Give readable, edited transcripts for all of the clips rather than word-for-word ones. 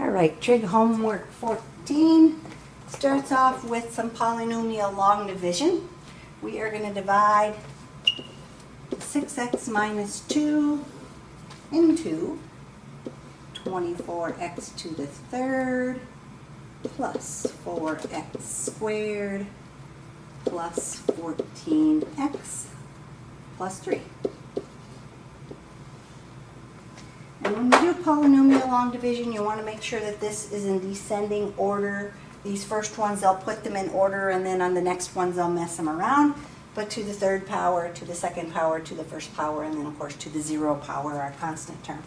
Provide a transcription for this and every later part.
All right, trig homework 14 starts off with some polynomial long division. We are going to divide 6x minus 2 into 24x to the third plus 4x squared plus 14x plus 3. And when you do polynomial long division, you want to make sure that this is in descending order. These first ones, they'll put them in order, and then on the next ones, they'll mess them around. But to the third power, to the second power, to the first power, and then, of course, to the 0 power, our constant term.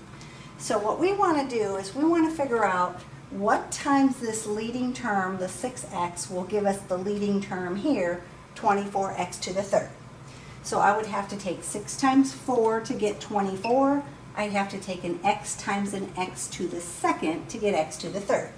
So what we want to do is we want to figure out what times this leading term, the 6x, will give us the leading term here, 24x to the third. So I would have to take 6 times 4 to get 24. I'd have to take an x times an x to the second to get x to the third.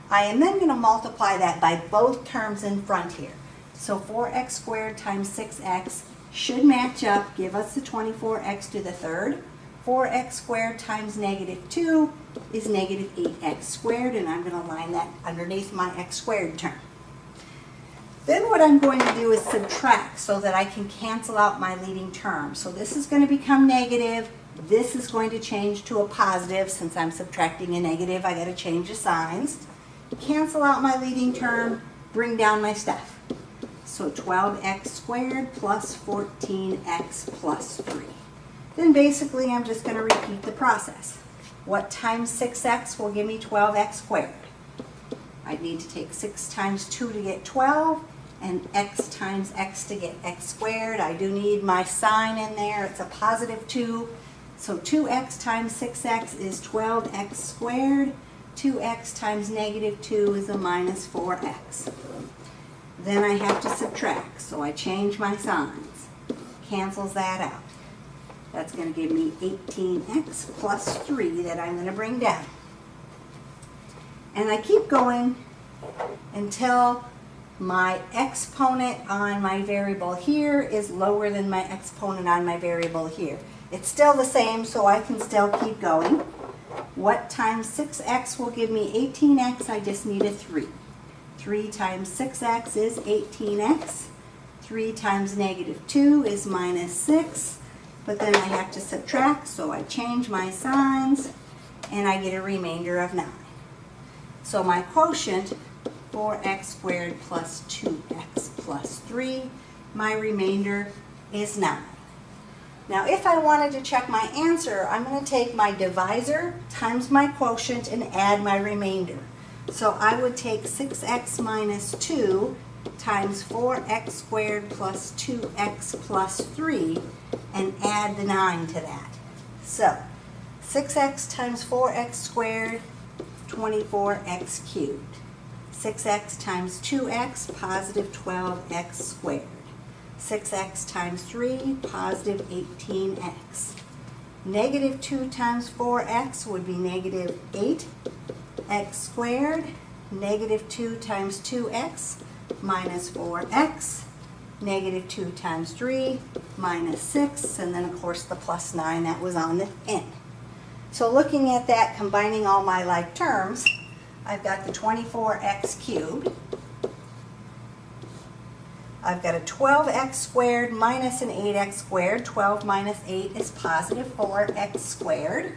I am then going to multiply that by both terms in front here. So 4x squared times 6x should match up, give us the 24x to the third. 4x squared times negative 2 is negative 8x squared, and I'm going to line that underneath my x squared term. Then what I'm going to do is subtract so that I can cancel out my leading term. So this is going to become negative. This is going to change to a positive. Since I'm subtracting a negative, I got to change the signs. Cancel out my leading term, bring down my stuff. So 12x squared plus 14x plus 3. Then basically I'm just going to repeat the process. What times 6x will give me 12x squared? I need to take 6 times 2 to get 12, and x times x to get x squared. I do need my sign in there. It's a positive 2. So 2x times 6x is 12x squared. 2x times negative 2 is a minus 4x. Then I have to subtract, so I change my signs. Cancels that out. That's going to give me 18x plus 3 that I'm going to bring down. And I keep going until my exponent on my variable here is lower than my exponent on my variable here. It's still the same, so I can still keep going. What times 6x will give me 18x? I just need a 3. 3 times 6x is 18x. 3 times negative 2 is minus 6. But then I have to subtract, so I change my signs, and I get a remainder of 9. So my quotient, 4x squared plus 2x plus 3, my remainder is 9. Now if I wanted to check my answer, I'm going to take my divisor times my quotient and add my remainder. So I would take 6x minus 2 times 4x squared plus 2x plus 3 and add the 9 to that. So 6x times 4x squared, 24x cubed. 6x times 2x, positive 12x squared. 6x times 3, positive 18x. Negative 2 times 4x would be negative 8x squared. Negative 2 times 2x, minus 4x. Negative 2 times 3, minus 6. And then, of course, the plus 9 that was on the end. So looking at that, combining all my like terms, I've got the 24x cubed. I've got a 12x squared minus an 8x squared. 12 minus 8 is positive 4x squared.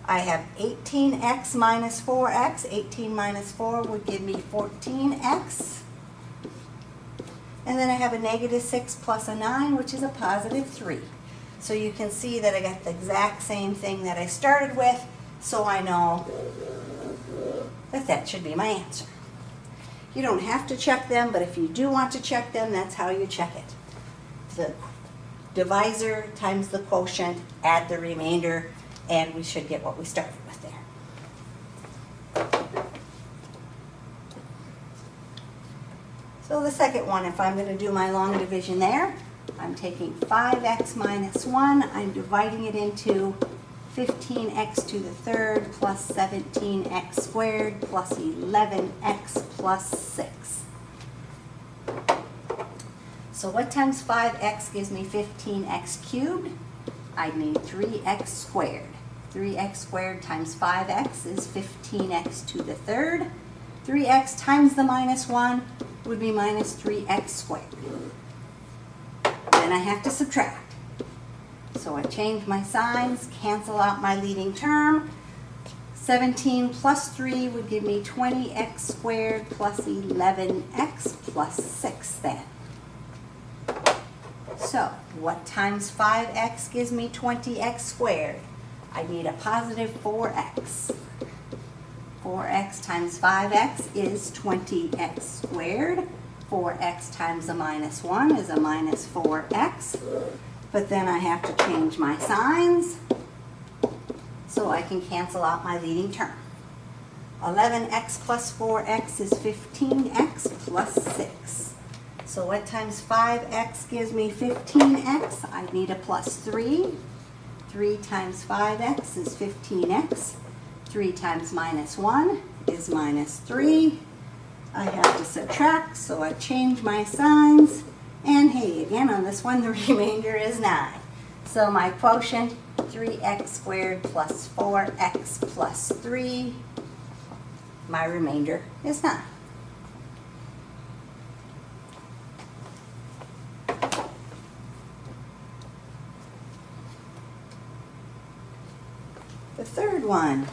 I have 18x minus 4x. 18 minus 4 would give me 14x. And then I have a negative 6 plus a 9, which is a positive 3. So you can see that I got the exact same thing that I started with, so I know that that should be my answer. You don't have to check them, but if you do want to check them, that's how you check it. The divisor times the quotient, add the remainder, and we should get what we started with there. So the second one, if I'm going to do my long division there, I'm taking 5x minus 1, I'm dividing it into 15x to the third plus 17x squared plus 11x plus 6. So what times 5x gives me 15x cubed? I need 3x squared. 3x squared times 5x is 15x to the third. 3x times the minus 1 would be minus 3x squared. Then I have to subtract. So I change my signs, cancel out my leading term. 17 plus 3 would give me 20x squared plus 11x plus 6 then. So what times 5x gives me 20x squared? I need a positive 4x. 4x times 5x is 20x squared. 4x times a minus 1 is a minus 4x. But then I have to change my signs so I can cancel out my leading term. 11x plus 4x is 15x plus 6. So what times 5x gives me 15x? I need a plus 3. 3 times 5x is 15x. 3 times minus 1 is minus 3. I have to subtract, so I change my signs. And hey, again on this one, the remainder is 9. So my quotient, 3x squared plus 4x plus 3. My remainder is 9. The third one,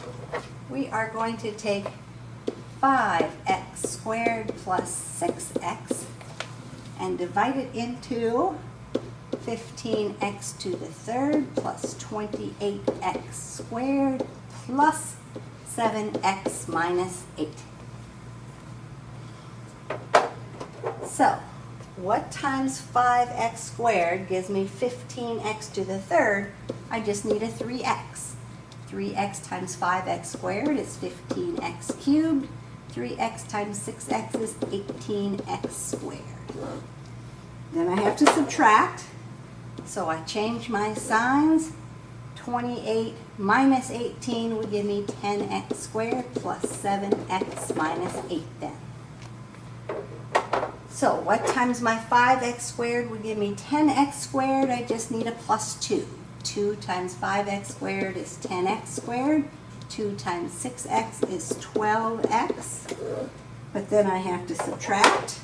we are going to take 5x squared plus 6x and divide it into 15x to the third plus 28x squared plus 7x minus 8. So, what times 5x squared gives me 15x to the third? I just need a 3x. 3x times 5x squared is 15x cubed. 3x times 6x is 18x squared. Then I have to subtract. So I change my signs. 28 minus 18 would give me 10x squared plus 7x minus 8 then. So what times my 5x squared would give me 10x squared? I just need a plus 2. 2 times 5x squared is 10x squared. 2 times 6x is 12x. But then I have to subtract.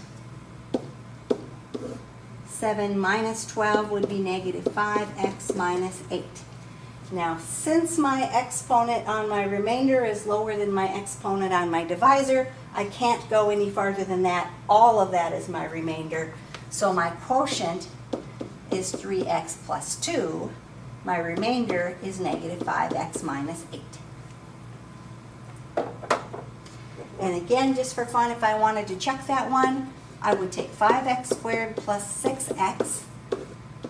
7 minus 12 would be negative 5x minus 8. Now, since my exponent on my remainder is lower than my exponent on my divisor, I can't go any farther than that. All of that is my remainder. So my quotient is 3x plus 2. My remainder is negative 5x minus 8. And again, just for fun, if I wanted to check that one, I would take 5x squared plus 6x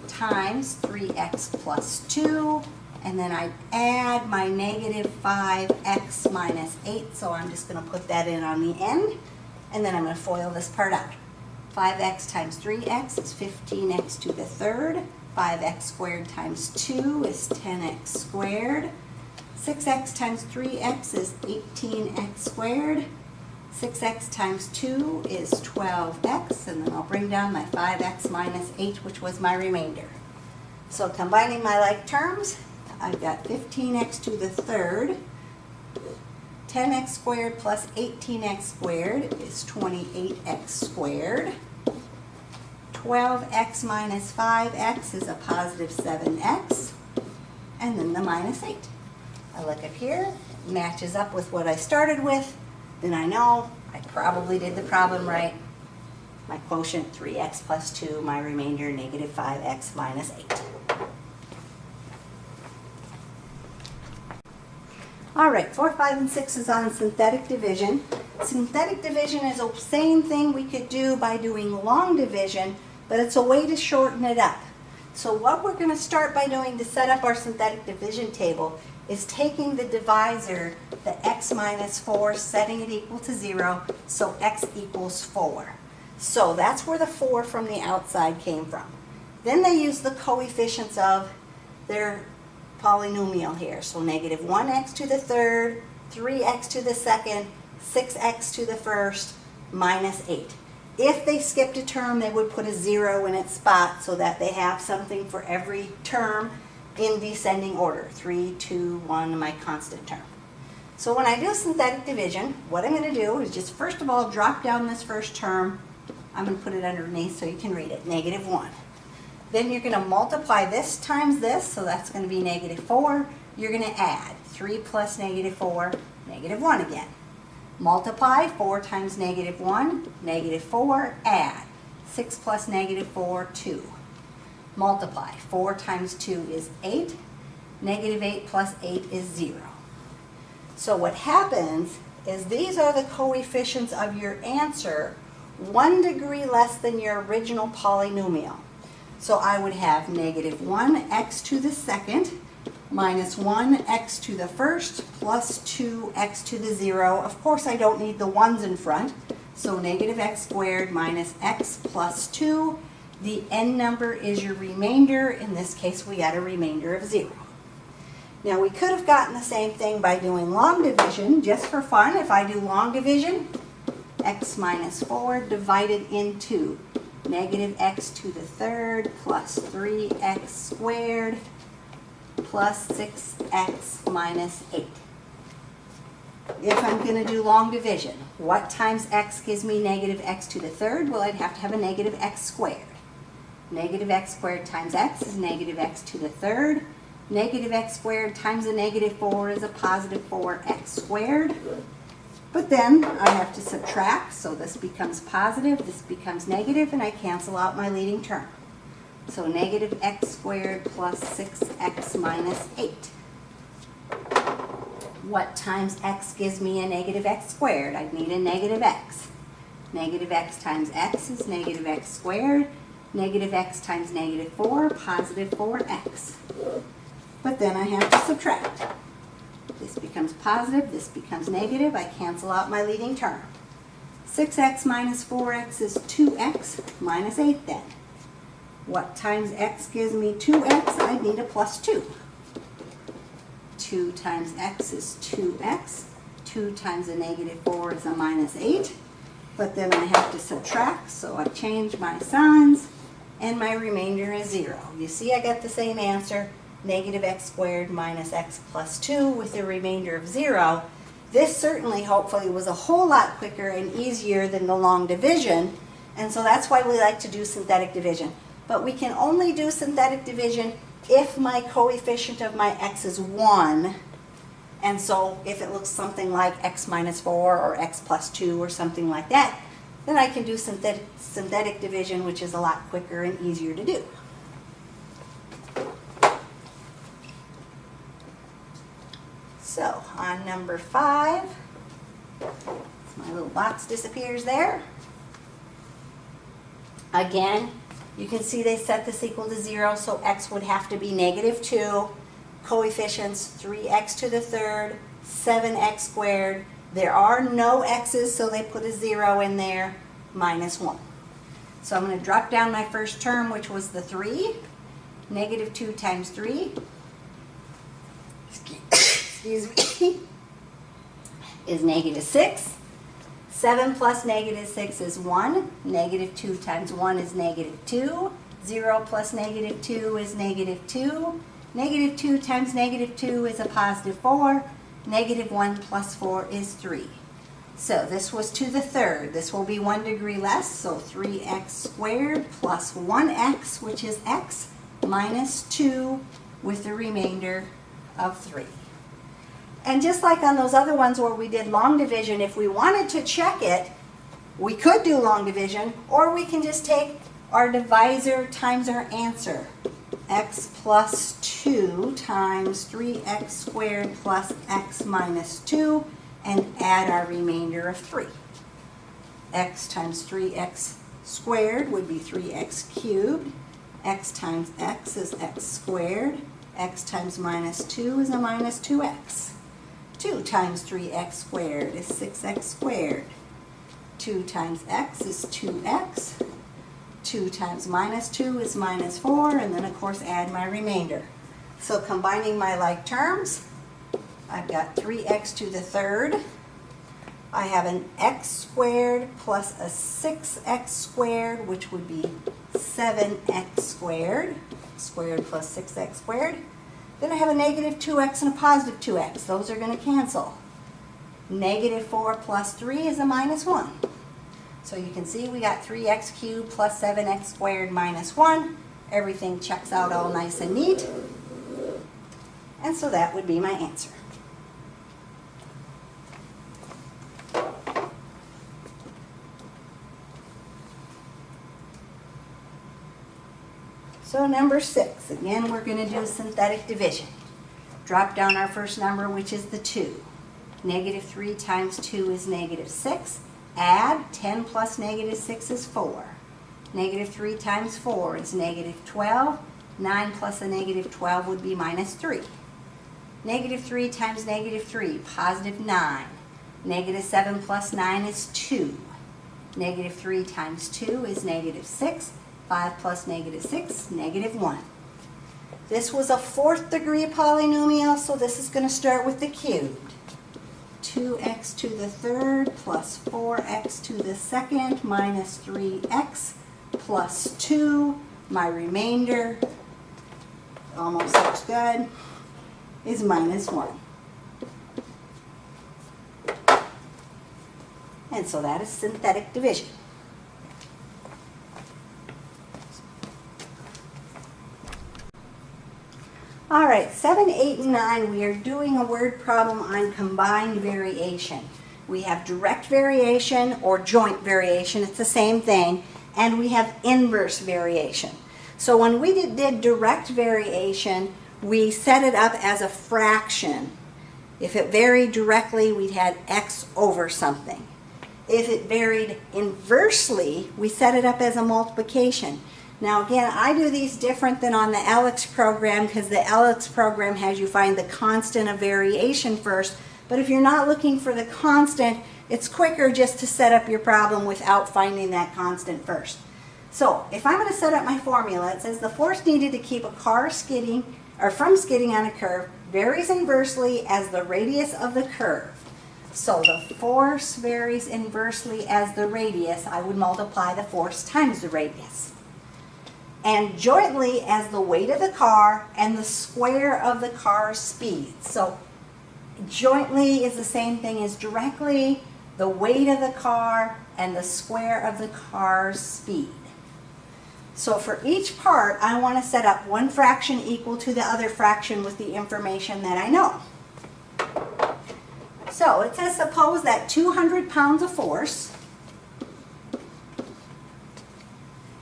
times 3x plus 2, and then I'd add my negative 5x minus 8, so I'm just going to put that in on the end, and then I'm going to FOIL this part out. 5x times 3x is 15x to the third. 5x squared times 2 is 10x squared. 6x times 3x is 18x squared. 6x times 2 is 12x, and then I'll bring down my 5x minus 8, which was my remainder. So combining my like terms, I've got 15x to the third. 10x squared plus 18x squared is 28x squared. 12x minus 5x is a positive 7x, and then the minus 8. I look up here, it matches up with what I started with, then I know I probably did the problem right. My quotient 3x plus 2, my remainder negative 5x minus 8. All right, 4, 5, and 6 is on synthetic division. Synthetic division is the same thing we could do by doing long division, but it's a way to shorten it up. So what we're going to start by doing to set up our synthetic division table is taking the divisor, the x minus 4, setting it equal to 0, so x equals 4. So that's where the 4 from the outside came from. Then they use the coefficients of their polynomial here. So negative 1x to the third, 3x to the second, 6x to the first, minus 8. If they skipped a term, they would put a 0 in its spot so that they have something for every term. in descending order. 3, 2, 1, my constant term. So when I do synthetic division, what I'm going to do is just first of all drop down this first term. I'm going to put it underneath so you can read it, -1. Then you're going to multiply this times this, so that's going to be -4. You're going to add 3 plus -4, -1 again. Multiply 4 times -1, -4, add 6 plus -4, 2. Multiply 4 times 2 is 8, -8 plus 8 is 0. So what happens is these are the coefficients of your answer 1 degree less than your original polynomial. So I would have -1x to the second minus 1x to the first plus 2x to the 0. Of course, I don't need the 1's in front. So -x squared minus x plus 2. The n number is your remainder. In this case, we got a remainder of 0. Now, we could have gotten the same thing by doing long division. Just for fun, if I do long division, x minus 4 divided into -x to the third plus 3x squared plus 6x minus 8. If I'm going to do long division, what times x gives me -x to the third? Well, I'd have to have a -x squared. -x squared times x is -x to the third. -x squared times a -4 is a positive 4x squared. But then I have to subtract, so this becomes positive, this becomes negative, and I cancel out my leading term. So -x squared plus 6x minus 8. What times x gives me a -x squared? I'd need a -x. -x times x is -x squared. -x times -4, positive 4x. But then I have to subtract. This becomes positive, this becomes negative. I cancel out my leading term. 6x minus 4x is 2x minus 8 then. What times x gives me 2x? I need a plus 2. 2 times x is 2x. 2 times a -4 is a minus 8. But then I have to subtract, so I change my signs, and my remainder is 0. You see I got the same answer, -x squared minus x plus 2 with a remainder of 0. This certainly, hopefully, was a whole lot quicker and easier than the long division, and so that's why we like to do synthetic division. But we can only do synthetic division if my coefficient of my x is 1, and so if it looks something like x minus 4 or x plus 2 or something like that, then I can do synthetic division, which is a lot quicker and easier to do. So on number 5, my little box disappears there. Again, you can see they set this equal to 0, so x would have to be -2. Coefficients 3x to the third, 7x squared. There are no x's, so they put a 0 in there, minus 1. So I'm going to drop down my first term, which was the 3. -2 times 3. Excuse me, is -6. 7 plus -6 is 1. -2 times 1 is -2. 0 plus -2 is -2. -2 times -2 is a positive 4. -1 plus 4 is 3. So this was to the third. This will be 1 degree less, so 3x squared plus 1x, which is x, minus 2, with the remainder of 3. And just like on those other ones where we did long division, if we wanted to check it, we could do long division, or we can just take our divisor times our answer. X plus 2 times 3x squared plus x minus 2, and add our remainder of 3. X times 3x squared would be 3x cubed. X times x is x squared. X times minus 2 is a minus 2x. 2 times 3x squared is 6x squared. 2 times x is 2x. 2 times minus 2 is minus 4, and then of course add my remainder. So combining my like terms, I've got 3x to the third. I have an x squared plus a 6x squared, which would be 7x squared. Squared plus 6x squared. Then I have a negative 2x and a positive 2x. Those are going to cancel. Negative 4 plus 3 is a minus 1. So you can see we got 3x cubed plus 7x squared minus 1. Everything checks out all nice and neat. And so that would be my answer. So number 6, again we're going to do synthetic division. Drop down our first number, which is the 2. Negative 3 times 2 is negative 6. Add 10 plus negative 6 is 4. Negative 3 times 4 is negative 12. 9 plus a negative 12 would be minus 3. Negative 3 times negative 3, positive 9. Negative 7 plus 9 is 2. Negative 3 times 2 is negative 6. 5 plus negative 6, negative 1. This was a 4th degree polynomial, so this is going to start with the cubed. 2x to the 3rd plus 4x to the 2nd minus 3x plus 2. My remainder, almost looks good, is minus 1. And so that is synthetic division. All right, 7, 8, and 9, we are doing a word problem on combined variation. We have direct variation or joint variation, it's the same thing, and we have inverse variation. So when we did direct variation, we set it up as a fraction. If it varied directly, we'd had x over something. If it varied inversely, we set it up as a multiplication. Now again, I do these different than on the LX program because the LX program has you find the constant of variation first. But if you're not looking for the constant, it's quicker just to set up your problem without finding that constant first. So if I'm going to set up my formula, it says the force needed to keep a car skidding or from skidding on a curve varies inversely as the radius of the curve. So the force varies inversely as the radius. I would multiply the force times the radius. And jointly as the weight of the car and the square of the car's speed. So jointly is the same thing as directly, the weight of the car and the square of the car's speed. So for each part, I want to set up one fraction equal to the other fraction with the information that I know. So it says suppose that 200 pounds of force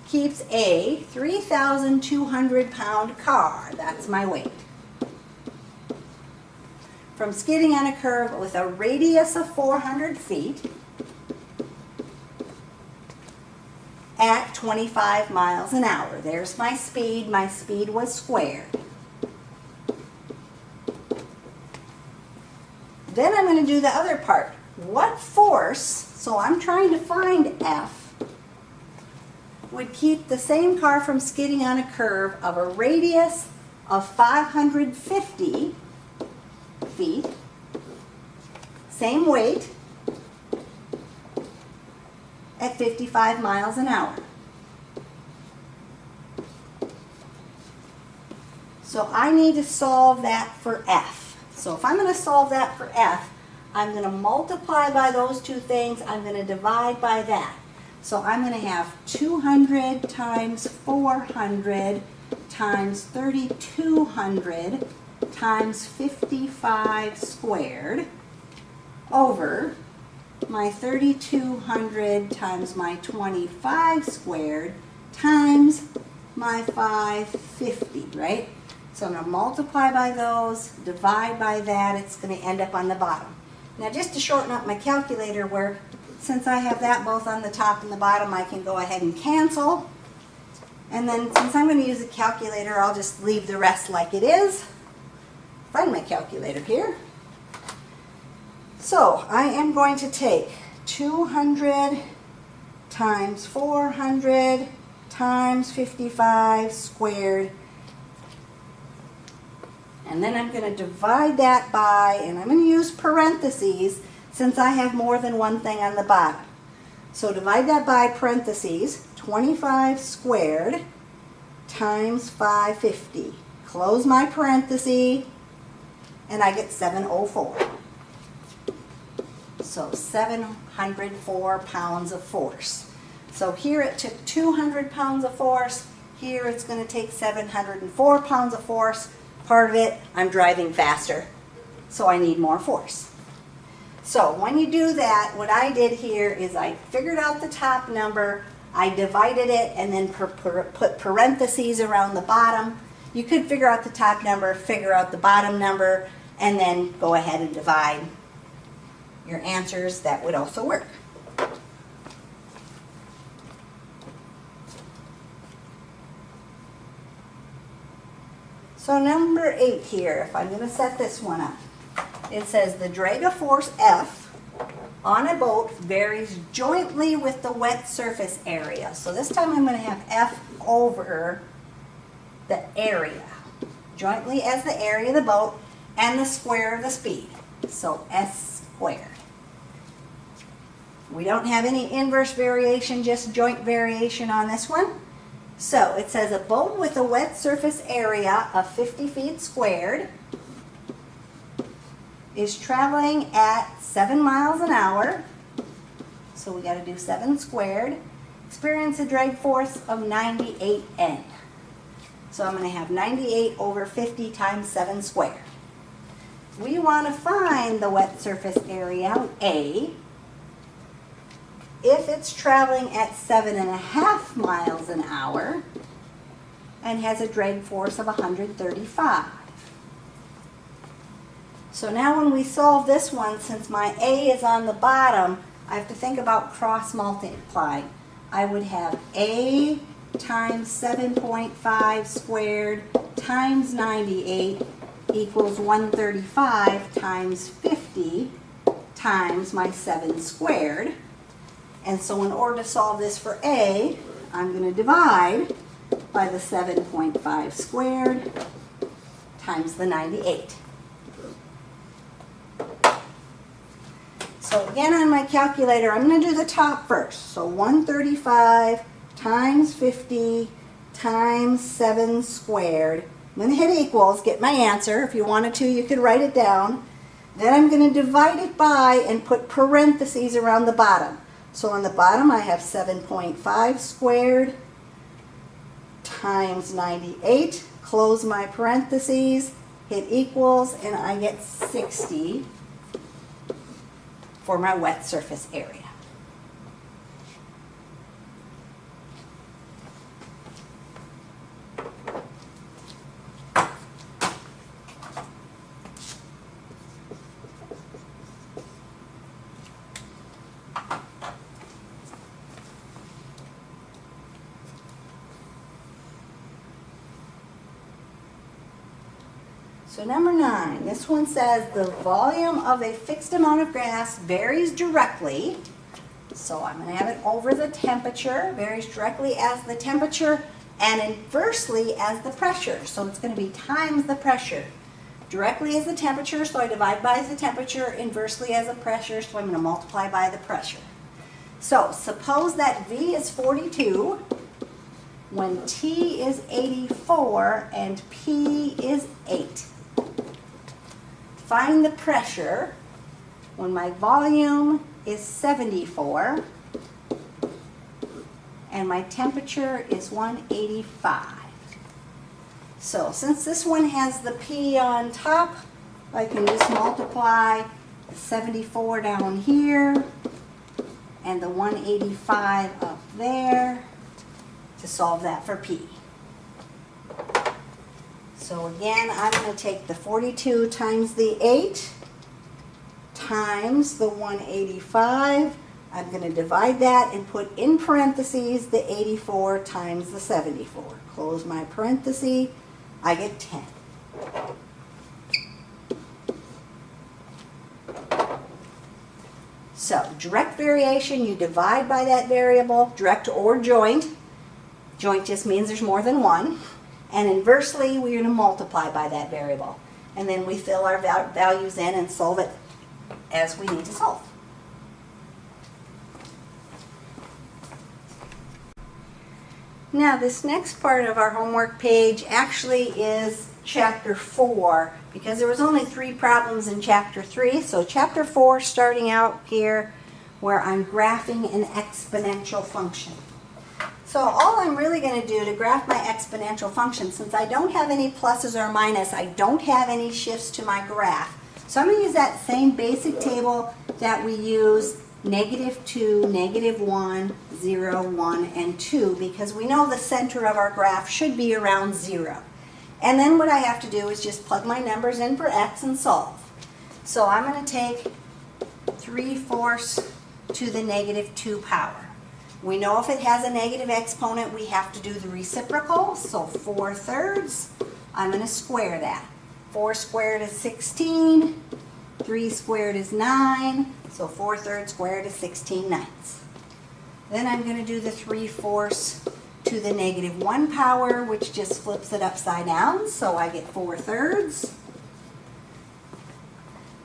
keeps a 3,200 pound car, that's my weight, from skidding on a curve with a radius of 400 feet at 25 miles an hour. There's my speed was squared. Then I'm going to do the other part. What force, so I'm trying to find F, would keep the same car from skidding on a curve of a radius of 550 feet, same weight, at 55 miles an hour. So I need to solve that for F. So if I'm going to solve that for F, I'm going to multiply by those two things, I'm going to divide by that. So I'm going to have 200 times 400 times 3,200 times 55 squared over my 3,200 times my 25 squared times my 550, right? So I'm going to multiply by those, divide by that, it's going to end up on the bottom. Now just to shorten up my calculator, where since I have that both on the top and the bottom, I can go ahead and cancel. And then since I'm going to use a calculator, I'll just leave the rest like it is. Find my calculator here. So I am going to take 200 times 400 times 55 squared, and then I'm going to divide that by, and I'm going to use parentheses since I have more than one thing on the bottom. So divide that by parentheses, 25 squared times 550. close my parenthesis, and I get 704. So 704 pounds of force. So here it took 200 pounds of force. Here it's going to take 704 pounds of force. Part of it, I'm driving faster, so I need more force. So when you do that, what I did here is I figured out the top number, I divided it, and then put parentheses around the bottom. You could figure out the top number, figure out the bottom number, and then go ahead and divide your answers. That would also work. So number 8 here, if I'm going to set this one up, it says the drag of force F on a boat varies jointly with the wet surface area. So this time I'm going to have F over the area, jointly as the area of the boat and the square of the speed. So S squared. We don't have any inverse variation, just joint variation on this one. So it says a boat with a wet surface area of 50 feet squared is traveling at 7 miles an hour. So we got to do 7 squared. Experience a drag force of 98 N. So I'm going to have 98 over 50 times 7 squared. We want to find the wet surface area, A, if it's traveling at 7.5 miles an hour and has a drag force of 135. So now when we solve this one, since my A is on the bottom, I have to think about cross multiplying. I would have A times 7.5 squared times 98 equals 135 times 50 times my 7 squared. And so in order to solve this for A, I'm going to divide by the 7.5 squared times the 98. So again on my calculator, I'm going to do the top first. So 135 times 50 times 7 squared. I'm going to hit equals, get my answer. If you wanted to, you could write it down. Then I'm going to divide it by and put parentheses around the bottom. So on the bottom I have 7.5 squared times 98. Close my parentheses, hit equals, and I get 60 for my wet surface area. So number 9, this one says the volume of a fixed amount of gas varies directly. So I'm going to have it over the temperature, varies directly as the temperature, and inversely as the pressure. So it's going to be times the pressure. Directly as the temperature, so I divide by the temperature, inversely as the pressure, so I'm going to multiply by the pressure. So suppose that V is 42, when T is 84, and P is 8. Find the pressure when my volume is 74 and my temperature is 185. So since this one has the P on top, I can just multiply the 74 down here and the 185 up there to solve that for P. So again, I'm going to take the 42 times the 8 times the 185. I'm going to divide that and put in parentheses the 84 times the 74. Close my parenthesis. I get 10. So direct variation, you divide by that variable, direct or joint. Joint just means there's more than one. And inversely, we're going to multiply by that variable. And then we fill our values in and solve it as we need to solve. Now this next part of our homework page actually is chapter 4 because there was only 3 problems in chapter 3. So chapter 4, starting out here where I'm graphing an exponential function. So all I'm really going to do to graph my exponential function, since I don't have any pluses or minus, I don't have any shifts to my graph. So I'm going to use that same basic table that we use, -2, -1, 0, 1, and 2, because we know the center of our graph should be around 0. And then what I have to do is just plug my numbers in for x and solve. So I'm going to take 3/4 to the -2 power. We know if it has a negative exponent, we have to do the reciprocal, so 4/3. I'm going to square that. 4 squared is 16, 3 squared is 9, so 4/3 squared is 16/9. Then I'm going to do the 3/4 to the -1 power, which just flips it upside down, so I get 4/3.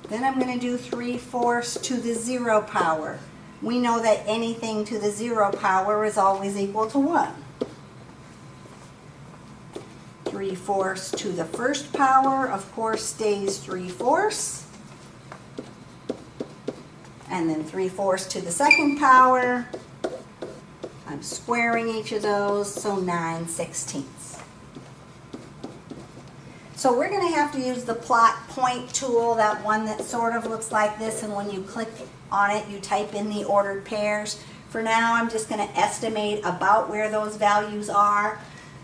Then I'm going to do 3/4 to the 0 power. We know that anything to the 0 power is always equal to 1. 3/4 to the first power, of course, stays 3/4. And then 3/4 to the second power. I'm squaring each of those, so 9/16. So we're going to have to use the plot point tool, that one that sort of looks like this, and when you click on it, you type in the ordered pairs. For now, I'm just going to estimate about where those values are.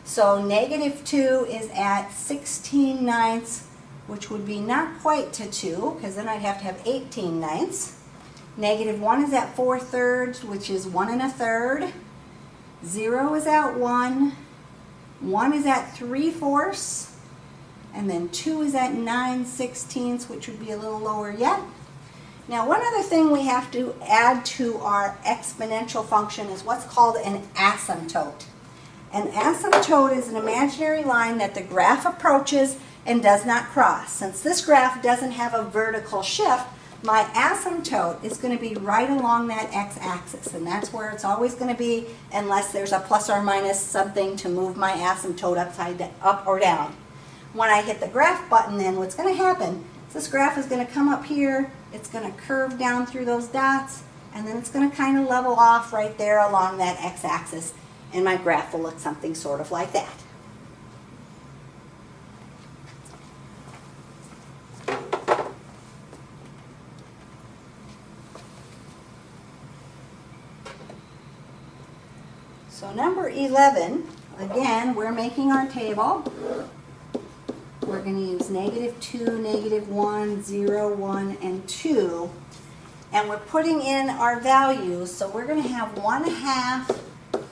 So -2 is at 16/9, which would be not quite to 2, because then I'd have to have 18/9. -1 is at 4/3, which is 1 1/3. 0 is at 1. 1 is at 3/4. And then 2 is at 9/16, which would be a little lower yet. Now, one other thing we have to add to our exponential function is what's called an asymptote. An asymptote is an imaginary line that the graph approaches and does not cross. Since this graph doesn't have a vertical shift, my asymptote is going to be right along that x-axis, and that's where it's always going to be unless there's a plus or minus something to move my asymptote up or down. When I hit the graph button, then what's going to happen is this graph is going to come up here, it's going to curve down through those dots, and then it's going to kind of level off right there along that x-axis, and my graph will look something sort of like that. So number 11, again, we're making our table. We're going to use -2, -1, 0, 1, and 2. And we're putting in our values, so we're going to have 1/2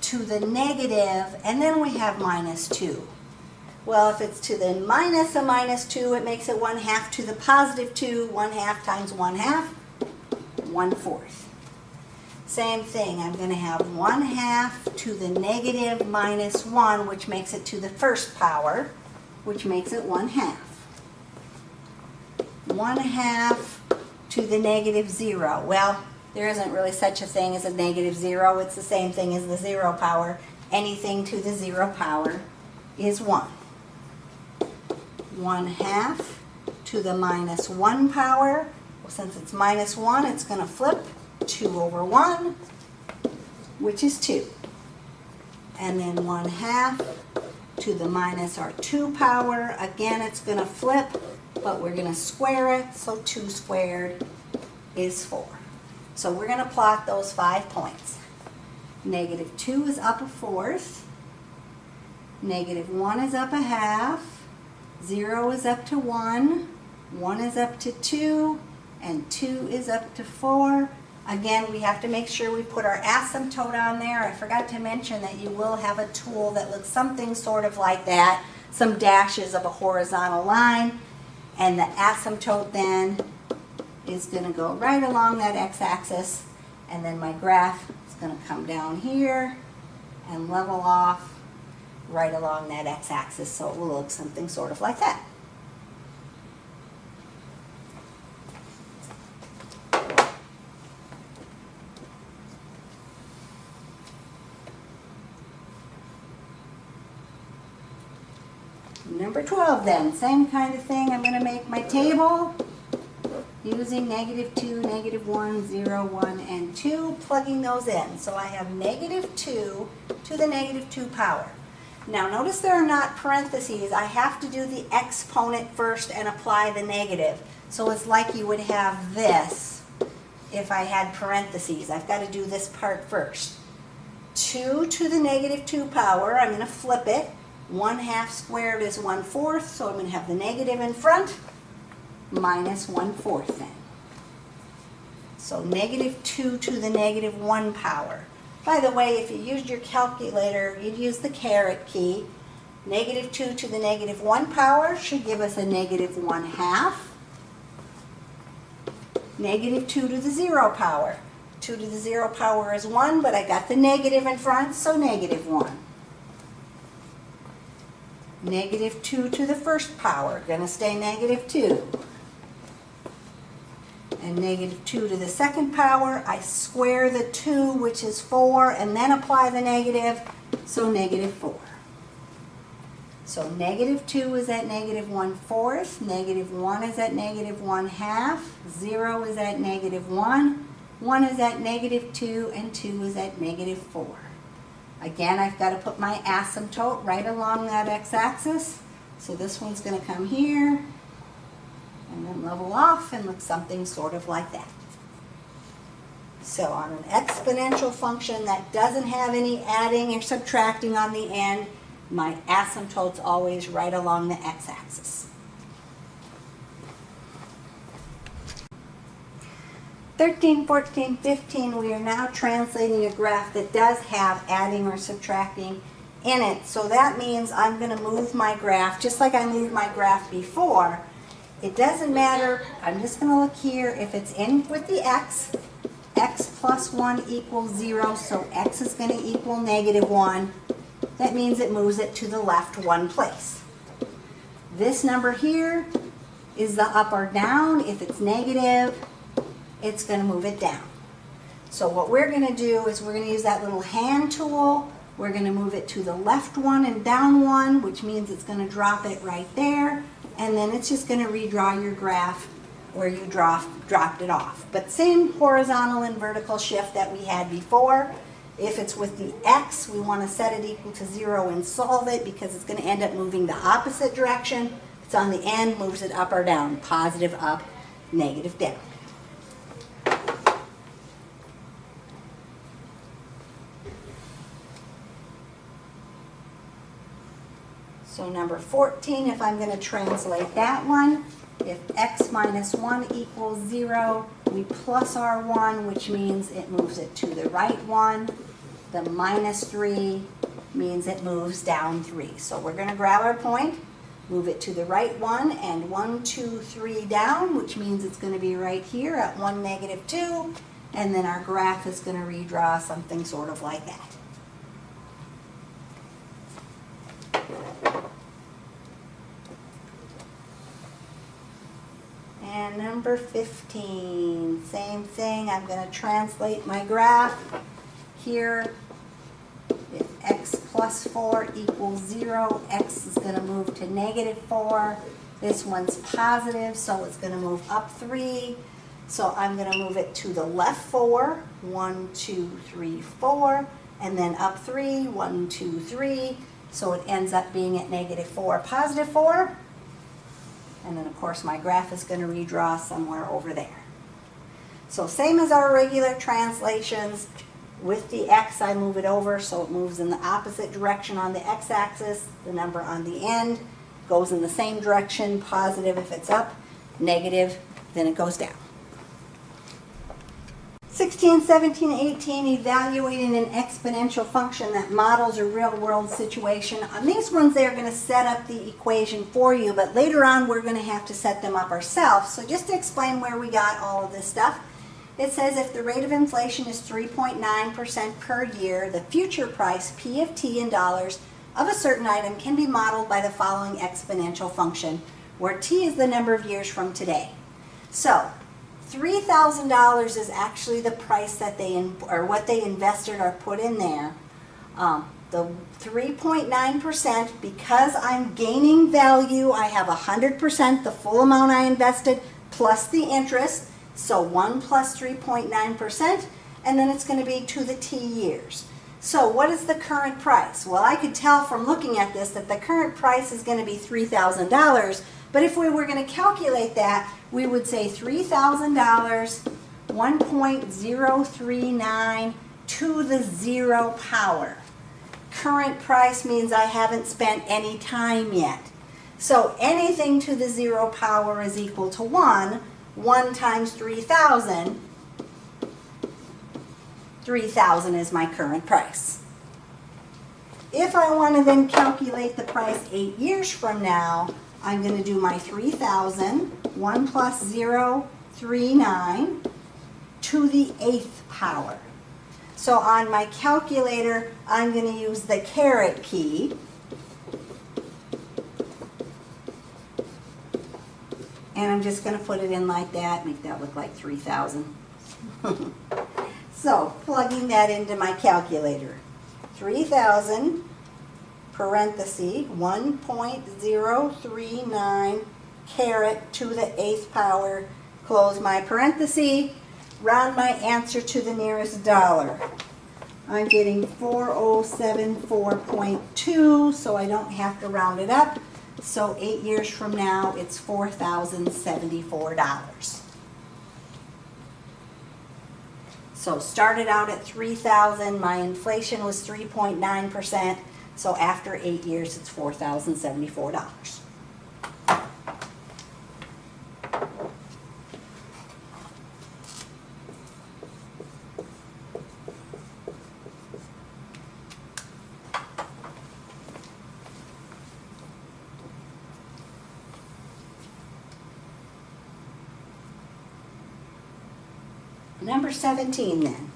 to the negative, and then we have -2. Well, if it's to the minus a -2, it makes it 1/2 to the +2. 1/2 times 1/2, 1/4. Same thing, I'm going to have 1/2 to the -1, which makes it to the first power, which makes it 1/2. 1/2 to the -0. Well, there isn't really such a thing as a -0. It's the same thing as the 0 power. Anything to the 0 power is 1. 1/2 to the -1 power. Well, since it's -1, it's going to flip 2/1, which is 2. And then 1/2 to the -2 power. Again, it's going to flip, but we're going to square it, so 2 squared is 4. So we're going to plot those 5 points. -2 is up 1/4. -1 is up 1/2. 0 is up to 1. 1 is up to 2. And 2 is up to 4. Again, we have to make sure we put our asymptote on there. I forgot to mention that you will have a tool that looks something sort of like that, some dashes of a horizontal line, and the asymptote then is going to go right along that x-axis, and then my graph is going to come down here and level off right along that x-axis, so it will look something sort of like that. number 12 then, same kind of thing. I'm going to make my table using -2, -1, 0, 1, and 2, plugging those in. So I have -2 to the -2 power. Now notice there are not parentheses. I have to do the exponent first and apply the negative. So it's like you would have this if I had parentheses. I've got to do this part first. 2 to the -2 power, I'm going to flip it. 1/2 squared is 1/4, so I'm going to have the negative in front, minus 1/4 then. So -2 to the -1 power. By the way, if you used your calculator, you'd use the caret key. -2 to the -1 power should give us a -1/2. -2 to the 0 power. 2 to the 0 power is 1, but I got the negative in front, so -1. -2 to the first power, going to stay -2. And -2 to the second power, I square the 2, which is 4, and then apply the negative, so -4. So -2 is at -1/4, -1 is at -1/2, 0 is at -1, 1 is at -2, and 2 is at -4. Again, I've got to put my asymptote right along that x-axis. So this one's going to come here, and then level off and look something sort of like that. So on an exponential function that doesn't have any adding or subtracting on the end, my asymptote's always right along the x-axis. 13, 14, 15, we are now translating a graph that does have adding or subtracting in it. So that means I'm going to move my graph, just like I moved my graph before. It doesn't matter, I'm just going to look here, if it's in with the x plus 1 equals 0, so x is going to equal -1. That means it moves it to the left one place. This number here is the up or down. If it's negative, it's going to move it down. So what we're going to do is we're going to use that little hand tool. We're going to move it to the left one and down one, which means it's going to drop it right there. And then it's just going to redraw your graph where you dropped it off. But same horizontal and vertical shift that we had before. If it's with the x, we want to set it equal to 0 and solve it because it's going to end up moving the opposite direction. If it's on the end, moves it up or down. Positive up, negative down. So number 14, if I'm going to translate that one, if x minus 1 equals 0, we plus our 1, which means it moves it to the right one. The minus 3 means it moves down 3. So we're going to grab our point, move it to the right one, and 1, 2, 3 down, which means it's going to be right here at 1, -2, and then our graph is going to redraw something sort of like that. And number 15, same thing. I'm going to translate my graph here. If x plus 4 equals 0, x is going to move to -4. This one's positive, so it's going to move up 3. So I'm going to move it to the left 4, 1, 2, 3, 4, and then up 3, 1, 2, 3. So it ends up being at -4, +4. And then, of course, my graph is going to redraw somewhere over there. So same as our regular translations. With the x, I move it over so it moves in the opposite direction on the x-axis. The number on the end goes in the same direction, positive if it's up, negative, then it goes down. 16, 17, 18, evaluating an exponential function that models a real-world situation. On these ones, they're going to set up the equation for you, but later on, we're going to have to set them up ourselves. So just to explain where we got all of this stuff, it says if the rate of inflation is 3.9% per year, the future price, P of t in dollars, of a certain item can be modeled by the following exponential function, where t is the number of years from today. So, $3,000 is actually the price that what they invested or put in there. The 3.9%, because I'm gaining value, I have 100%, the full amount I invested, plus the interest. So 1 plus 3.9%, and then it's going to be to the t years. So what is the current price? Well, I could tell from looking at this that the current price is going to be $3,000, but if we were going to calculate that, we would say $3,000, 1.039 to the 0 power. Current price means I haven't spent any time yet. So anything to the 0 power is equal to 1. 1 times 3,000. 3,000 is my current price. If I want to then calculate the price 8 years from now, I'm going to do my 3,000, 1 plus 0.39 to the 8th power. So on my calculator, I'm going to use the caret key. And I'm just going to put it in like that, make that look like 3,000. So plugging that into my calculator. 3,000, parenthesis, 1.039 caret to the 8th power, close my parenthesis, round my answer to the nearest dollar. I'm getting 4074.2, so I don't have to round it up. So 8 years from now, it's $4,074. So started out at 3,000, my inflation was 3.9%, so after 8 years, it's $4,074. Number 17 then.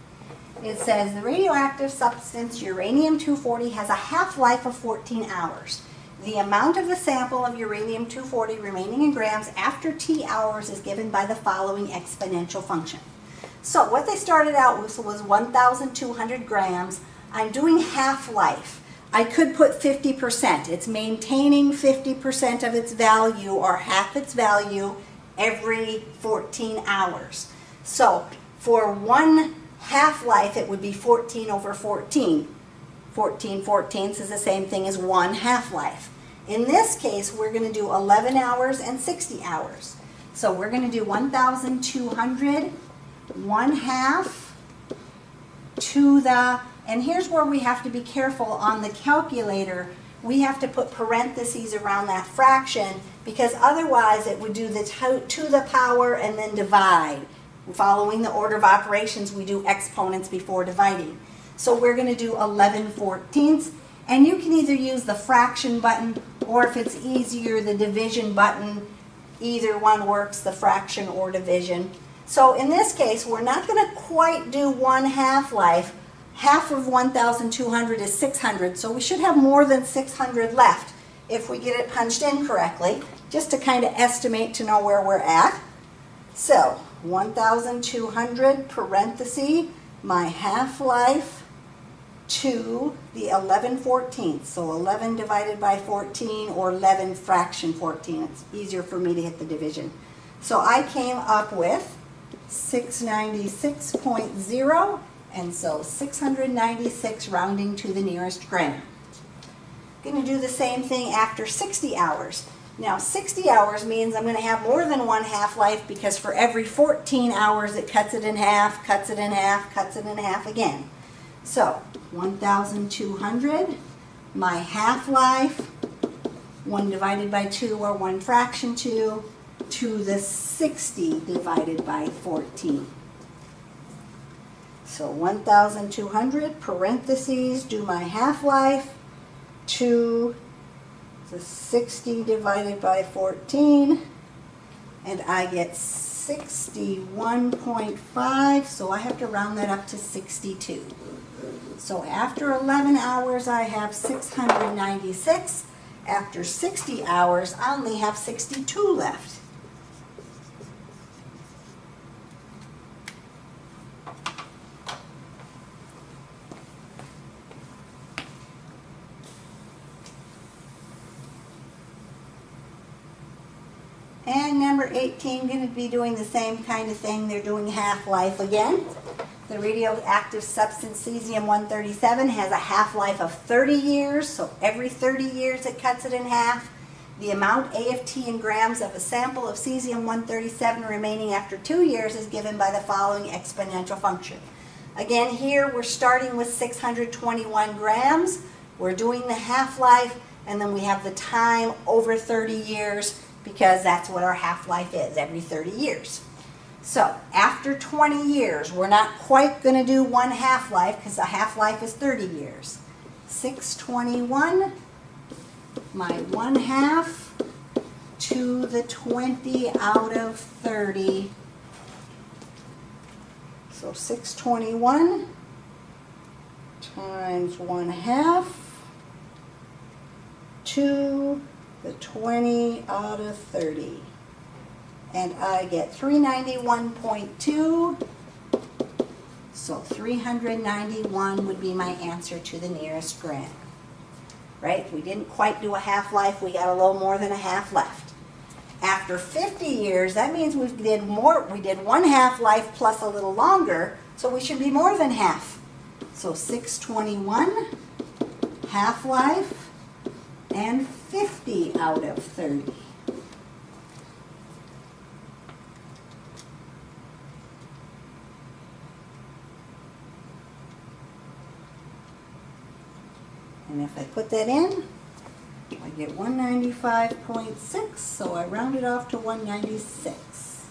It says the radioactive substance uranium-240 has a half-life of 14 hours. The amount of the sample of uranium-240 remaining in grams after T hours is given by the following exponential function. So what they started out with was 1,200 grams. I'm doing half-life. I could put 50%. It's maintaining 50% of its value or half its value every 14 hours. So for one half-life, it would be 14 over 14. 14 14ths is the same thing as one half-life. In this case, we're going to do 11 hours and 60 hours. So we're going to do 1,200, 1/2 to the, and here's where we have to be careful on the calculator. We have to put parentheses around that fraction because otherwise it would do the to the power and then divide. Following the order of operations, we do exponents before dividing. So we're going to do 11/14, and you can either use the fraction button or if it's easier, the division button. Either one works, the fraction or division. So in this case, we're not going to quite do one half-life. Half of 1,200 is 600, so we should have more than 600 left if we get it punched in correctly, just to kind of estimate to know where we're at. So 1,200 parenthesis, my half-life to the 11/14. So 11 divided by 14 or 11 fraction 14. It's easier for me to hit the division. So I came up with 696.0, and so 696 rounding to the nearest gram. Going to do the same thing after 60 hours. Now 60 hours means I'm going to have more than one half-life because for every 14 hours it cuts it in half, cuts it in half, cuts it in half again. So 1,200, my half-life, 1 divided by 2 or 1 fraction 2, to the 60 divided by 14. So 1,200 parentheses, do my half-life, to the 60 divided by 14, and I get 61.5, so I have to round that up to 62. So after 11 hours, I have 696. After 60 hours, I only have 62 left. number 18 going to be doing the same kind of thing. They're doing half-life again. The radioactive substance cesium-137 has a half-life of 30 years, so every 30 years it cuts it in half. The amount AFT in grams of a sample of cesium-137 remaining after 2 years is given by the following exponential function. Again, here we're starting with 621 grams. We're doing the half-life, and then we have the time over 30 years because that's what our half-life is, every 30 years. So after 20 years, we're not quite going to do one half-life because a half-life is 30 years. 621, my 1/2 to the 20 out of 30. So 621 times 1/2 to the 20 out of 30. And I get 391.2. So 391 would be my answer to the nearest gram. Right? We didn't quite do a half-life. We got a little more than a half left. After 50 years, that means we did more. We did one half-life plus a little longer, so we should be more than half. So 621, half-life, and 50 out of 30. And if I put that in, I get 195.6, so I round it off to 196.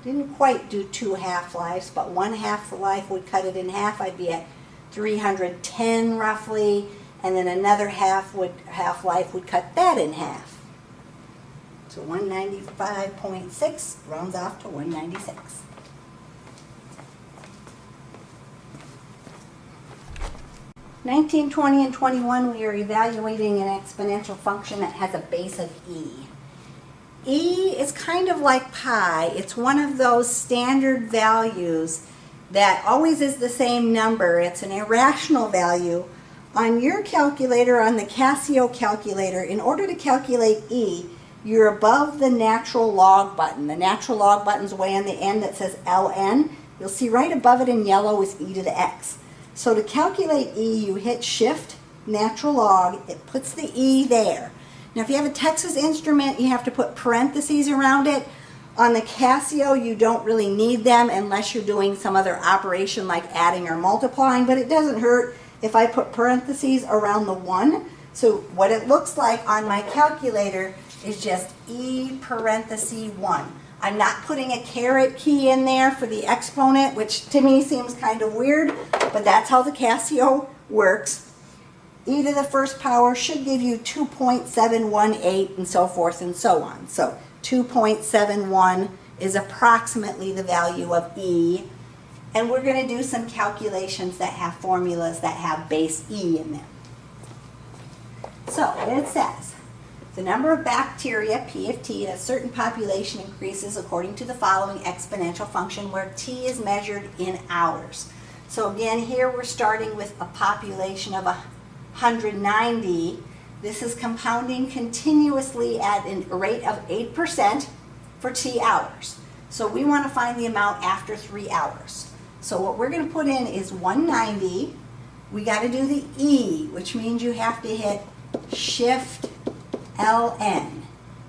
Didn't quite do 2 half-lives, but 1 half-life would cut it in half. I'd be at 310 roughly, and then another half-life would cut that in half. So 195.6 rounds off to 196. (19, 20, and 21), we are evaluating an exponential function that has a base of e. E is kind of like pi. It's one of those standard values that always is the same number. It's an irrational value. On your calculator, on the Casio calculator, in order to calculate e, you're above the natural log button. The natural log button's way on the end that says ln. You'll see right above it in yellow is e to the x. So to calculate e, you hit shift, natural log, it puts the e there. Now if you have a Texas Instrument, you have to put parentheses around it. On the Casio, you don't really need them unless you're doing some other operation like adding or multiplying, but it doesn't hurt if I put parentheses around the 1. So what it looks like on my calculator is just e parenthesis 1. I'm not putting a caret key in there for the exponent, which to me seems kind of weird, but that's how the Casio works. E to the first power should give you 2.718 and so forth and so on. So 2.71 is approximately the value of e. And we're going to do some calculations that have formulas that have base e in them. So it says, the number of bacteria, P of t, in a certain population increases according to the following exponential function where t is measured in hours. So again, here we're starting with a population of 190. This is compounding continuously at a rate of 8% for t hours. So we want to find the amount after 3 hours. So what we're going to put in is 190. We got to do the e, which means you have to hit shift ln.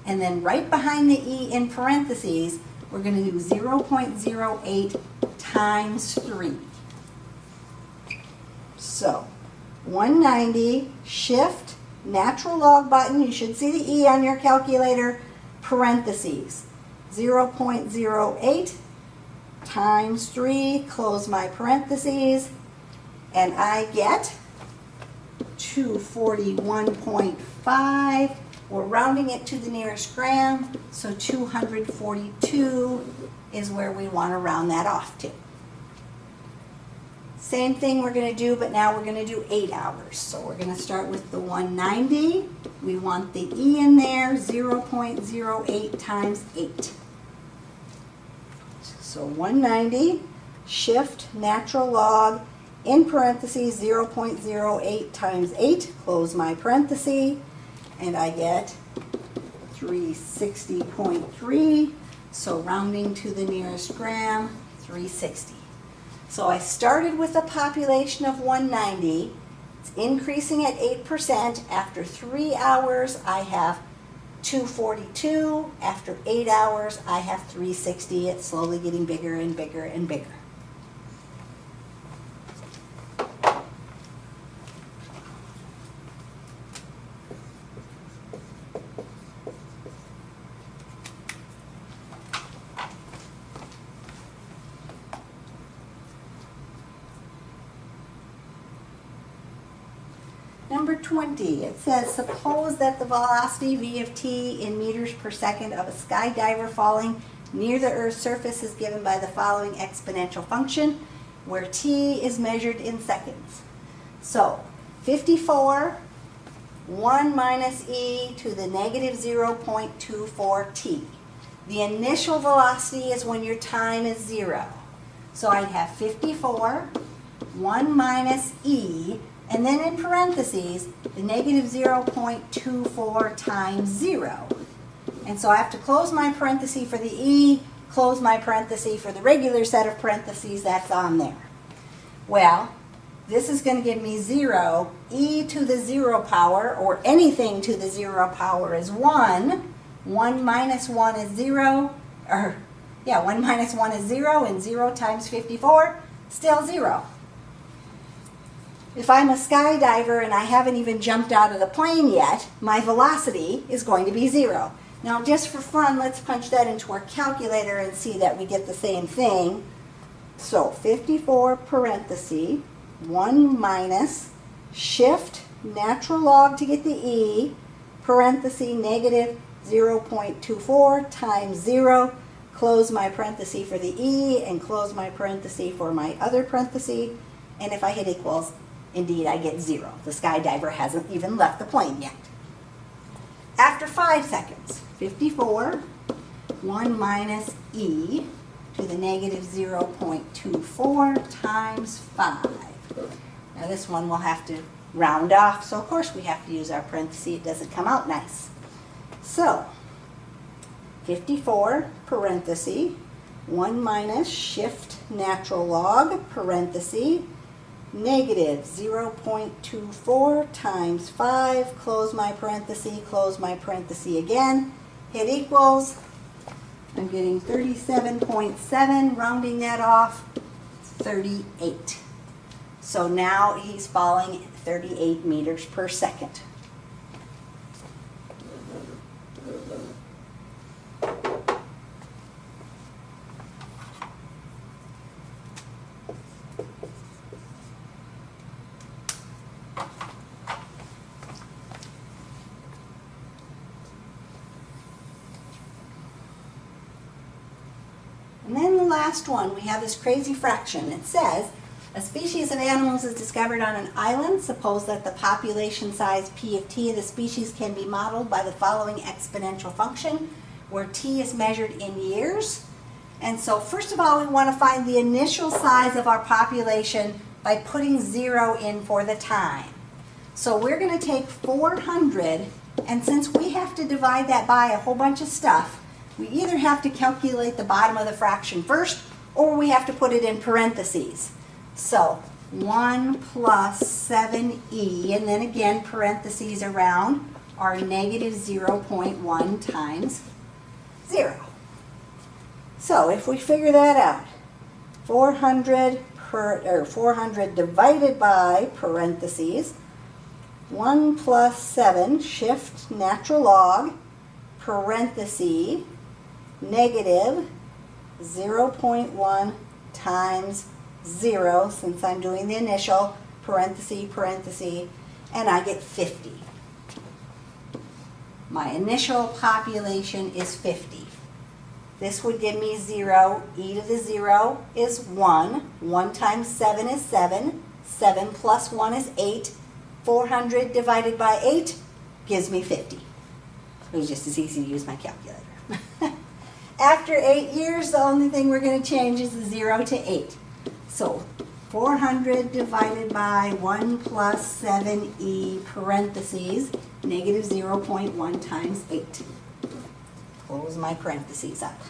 And then right behind the e in parentheses, we're going to do 0.08 times 3. So 190, shift, natural log button, you should see the e on your calculator, parentheses, 0.08 times 3, close my parentheses, and I get 241.5. We're rounding it to the nearest gram, so 242 is where we want to round that off to. Same thing we're going to do, but now we're going to do 8 hours. So we're going to start with the 190. We want the e in there, 0.08 times 8. So 190, shift, natural log, in parentheses, 0.08 times 8, close my parenthesis, and I get 360.3. So rounding to the nearest gram, 360. So I started with a population of 190. It's increasing at 8%. After 3 hours, I have 242. After 8 hours, I have 360. It's slowly getting bigger and bigger and bigger. Number 20, it says, suppose that the velocity v of t in meters per second of a skydiver falling near the Earth's surface is given by the following exponential function, where t is measured in seconds. So, 54, 1 minus e to the negative 0.24 t. The initial velocity is when your time is 0. So I'd have 54, 1 minus e, and then in parentheses, the negative 0.24 times 0. And so I have to close my parenthesis for the e, close my parenthesis for the regular set of parentheses that's on there. Well, this is going to give me 0. E to the 0 power, or anything to the 0 power, is 1. 1 minus 1 is 0. 1 minus 1 is 0, and 0 times 54, still 0. If I'm a skydiver and I haven't even jumped out of the plane yet, my velocity is going to be 0. Now, just for fun, let's punch that into our calculator and see that we get the same thing. So, 54 parenthesis, 1 minus, shift, natural log to get the e, parenthesis, negative 0.24 times 0, close my parenthesis for the e, and close my parenthesis for my other parenthesis, and if I hit equals, indeed, I get 0. The skydiver hasn't even left the plane yet. After 5 seconds, 54, 1 minus e to the negative 0.24 times 5. Now this one we'll have to round off, so of course we have to use our parentheses. It doesn't come out nice. So, 54, parenthesis, 1 minus, shift, natural log, parenthesis, negative 0.24 times 5, close my parenthesis again, hit equals. I'm getting 37.7, rounding that off, 38. So now he's falling 38 meters per second. And then the last one, we have this crazy fraction. It says, a species of animals is discovered on an island. Suppose that the population size p of t of the species can be modeled by the following exponential function, where t is measured in years. And so first of all, we want to find the initial size of our population by putting 0 in for the time. So we're going to take 400, and since we have to divide that by a whole bunch of stuff, we either have to calculate the bottom of the fraction first, or we have to put it in parentheses. So 1 plus 7e, and then again parentheses around, are negative 0.1 times 0. So if we figure that out, 400 divided by parentheses, 1 plus 7, shift, natural log, parentheses, negative 0.1 times 0, since I'm doing the initial, parentheses, and I get 50. My initial population is 50. This would give me 0. E to the 0 is 1. 1 times 7 is 7. 7 plus 1 is 8. 400 divided by 8 gives me 50. It was just as easy to use my calculator. After 8 years, the only thing we're going to change is the 0 to 8. So 400 divided by 1 plus 7e, parentheses, negative 0.1 times 8. close my parentheses up.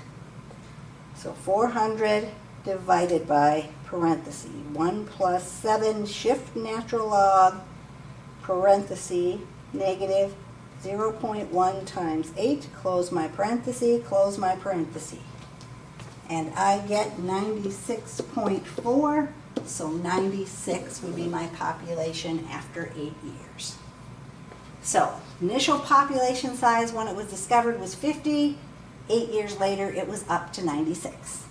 So 400 divided by parenthesis 1 plus 7 shift natural log parenthesis negative 0.1 times 8, close my parenthesis, and I get 96.4, so 96 would be my population after 8 years. So initial population size when it was discovered was 50. 8 years later it was up to 96.